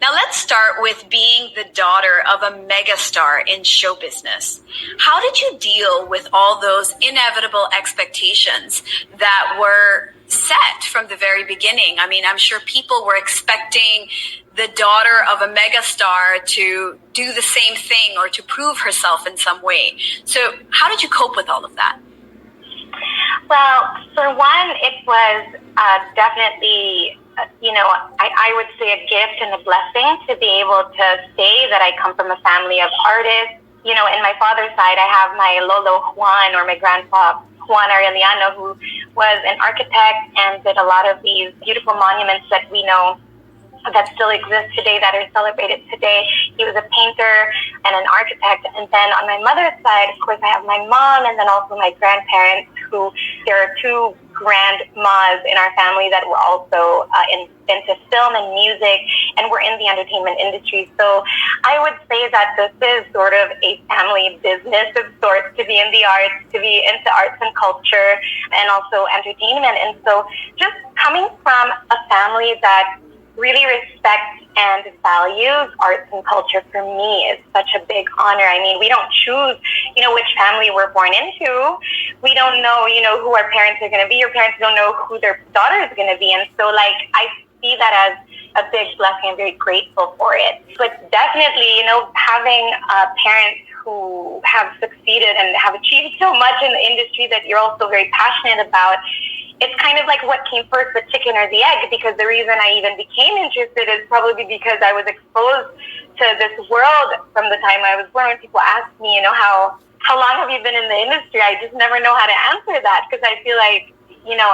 Now let's start with being the daughter of a megastar in show business. How did you deal with all those inevitable expectations that were set from the very beginning? I mean, I'm sure people were expecting the daughter of a megastar to do the same thing or to prove herself in some way. So how did you cope with all of that? Well, for one, it was definitely, I would say a gift and a blessing to be able to say that I come from a family of artists. In my father's side, I have my Lolo Juan, or my grandpa Juan Arellano, who was an architect and did a lot of these beautiful monuments that we know that still exist today, that are celebrated today. He was a painter and an architect. And then on my mother's side, of course, I have my mom and then also my grandparents, who there are two grandmas in our family that were also into film and music, and were in the entertainment industry. So I would say that this is sort of a family business of sorts, to be in the arts, to be into arts and culture, and also entertainment. And so just coming from a family that really respects and values arts and culture, for me, is such a big honor. I mean, we don't choose, which family we're born into. We don't know, who our parents are going to be. Your parents don't know who their daughter is going to be. And so, I see that as a big blessing. I'm very grateful for it. But definitely, having parents who have succeeded and have achieved so much in the industry that you're also very passionate about, it's kind of like what came first, the chicken or the egg, because the reason I even became interested is probably because I was exposed to this world from the time I was born. When people ask me, how long have you been in the industry? I just never know how to answer that, because I feel like,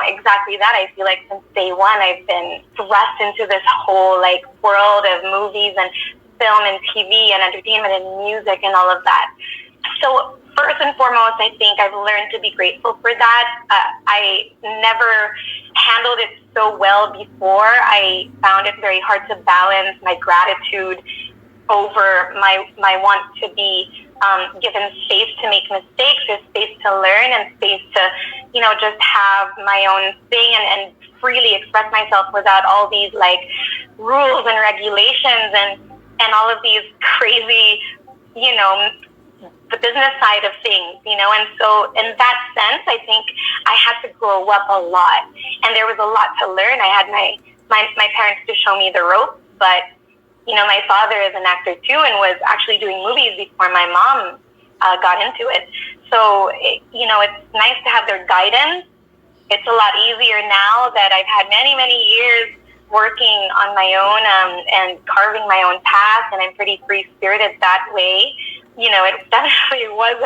exactly that. I feel like since day one, I've been thrust into this whole world of movies and film and TV and entertainment and music and all of that. So first and foremost, I think I've learned to be grateful for that. I never handled it so well before. I found it very hard to balance my gratitude over my want to be given space to make mistakes, or space to learn, and space to, just have my own thing and freely express myself without all these rules and regulations and all of these crazy, the business side of things, and so in that sense, I think I had to grow up a lot, and there was a lot to learn. I had my parents to show me the ropes, but, my father is an actor too, and was actually doing movies before my mom got into it. So, it's nice to have their guidance. It's a lot easier now that I've had many, many years working on my own and carving my own path, and I'm pretty free-spirited that way. It definitely was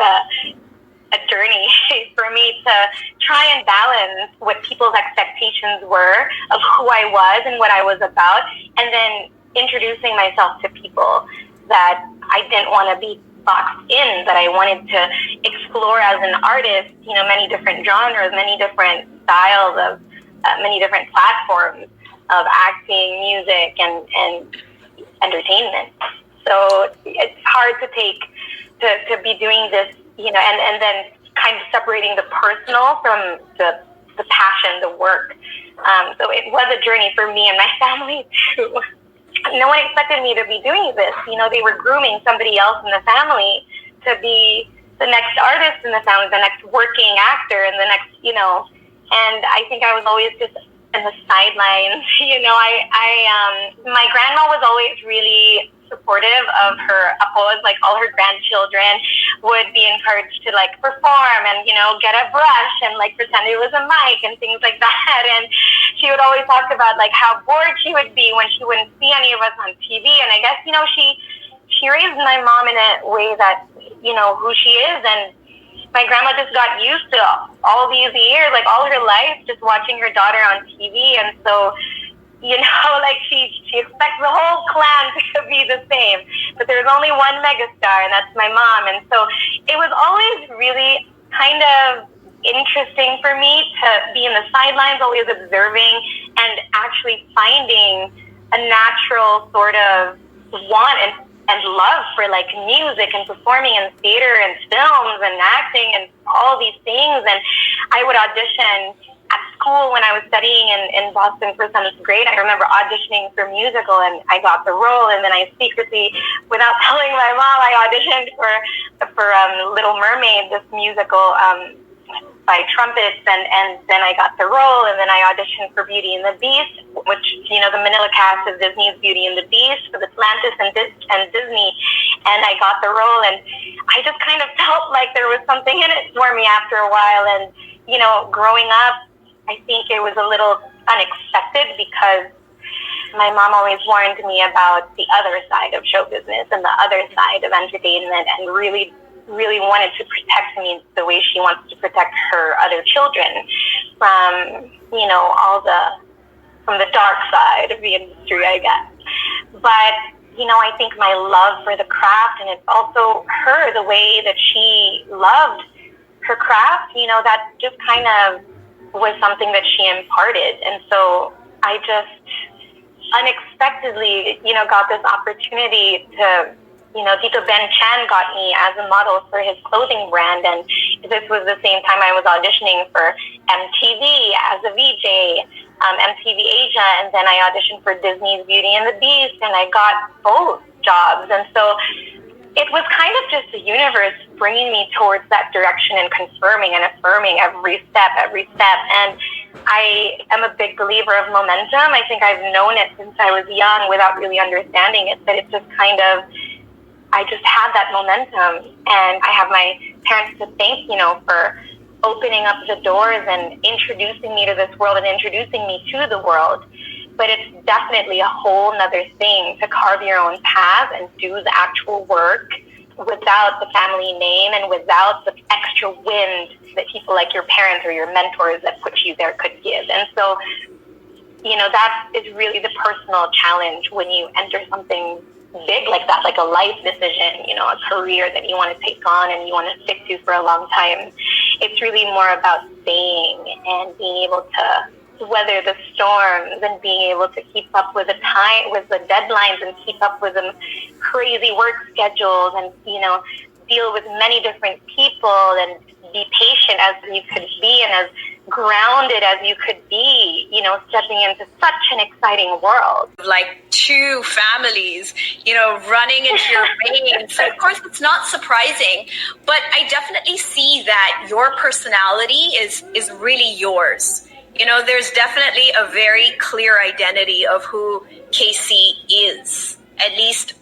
a journey for me to try and balance what people's expectations were of who I was and what I was about, and then introducing myself to people that I didn't want to be boxed in, that I wanted to explore as an artist, many different genres, many different styles of many different platforms of acting, music, and entertainment. So it's hard to be doing this, and then kind of separating the personal from the passion, the work. So it was a journey for me and my family too. No one expected me to be doing this. They were grooming somebody else in the family to be the next artist in the family, the next working actor, and the next, and I think I was always just in the sidelines. My grandma was always really supportive of her apos, all her grandchildren would be encouraged to perform and get a brush and pretend it was a mic and things like that. And she would always talk about how bored she would be when she wouldn't see any of us on TV. And I guess she raised my mom in a way that who she is, and my grandma just got used to all these years, all her life, just watching her daughter on TV. And so she expects the whole clan to be the same, but there's only one megastar, and that's my mom. And so it was always really kind of interesting for me to be in the sidelines, always observing and actually finding a natural sort of want and love for music and performing in theater and films and acting and all these things. And I would audition at school, when I was studying in Boston for 7th grade, I remember auditioning for musical, and I got the role. And then I secretly, without telling my mom, I auditioned for Little Mermaid, this musical by trumpets, and then I got the role. And then I auditioned for Beauty and the Beast, which, you know, the Manila cast of Disney's Beauty and the Beast with Atlantis and Disney, and I got the role. And I just kind of felt like there was something in it for me after a while. And, you know, growing up, I think it was a little unexpected because my mom always warned me about the other side of show business and the other side of entertainment, and really wanted to protect me the way she wants to protect her other children from, you know, from the dark side of the industry, I guess. But, you know, I think my love for the craft, and it's also her, the way that she loved her craft, you know, that just kind of was something that she imparted. And so I just unexpectedly, you know, got this opportunity to, you know, Tito Ben Chan got me as a model for his clothing brand, and this was the same time I was auditioning for MTV as a VJ, MTV Asia, and then I auditioned for Disney's Beauty and the Beast, and I got both jobs. And so it was kind of just the universe bringing me towards that direction and confirming and affirming every step. And I am a big believer of momentum. I think I've known it since I was young without really understanding it, but it just kind of, I just had that momentum. And I have my parents to thank, you know, for opening up the doors and introducing me to this world and introducing me to the world. But it's definitely a whole nother thing to carve your own path and do the actual work without the family name and without the extra wind that people like your parents or your mentors that put you there could give. And so, you know, that is really the personal challenge when you enter something big like that, like a life decision, you know, a career that you want to take on and you want to stick to for a long time. It's really more about staying and being able to weather the storms and being able to keep up with the time, with the deadlines, and keep up with the crazy work schedules, and, you know, deal with many different people and be patient as you could be and as grounded as you could be, you know, stepping into such an exciting world. Like two families, you know, running into your veins. So of course, it's not surprising, but I definitely see that your personality is really yours. You know, there's definitely a very clear identity of who Casey is, at least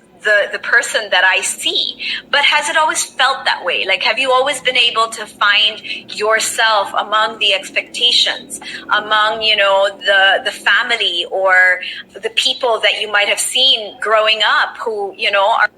the person that I see. But has it always felt that way? Like, have you always been able to find yourself among the expectations, among, you know, the family or the people that you might have seen growing up who, you know, are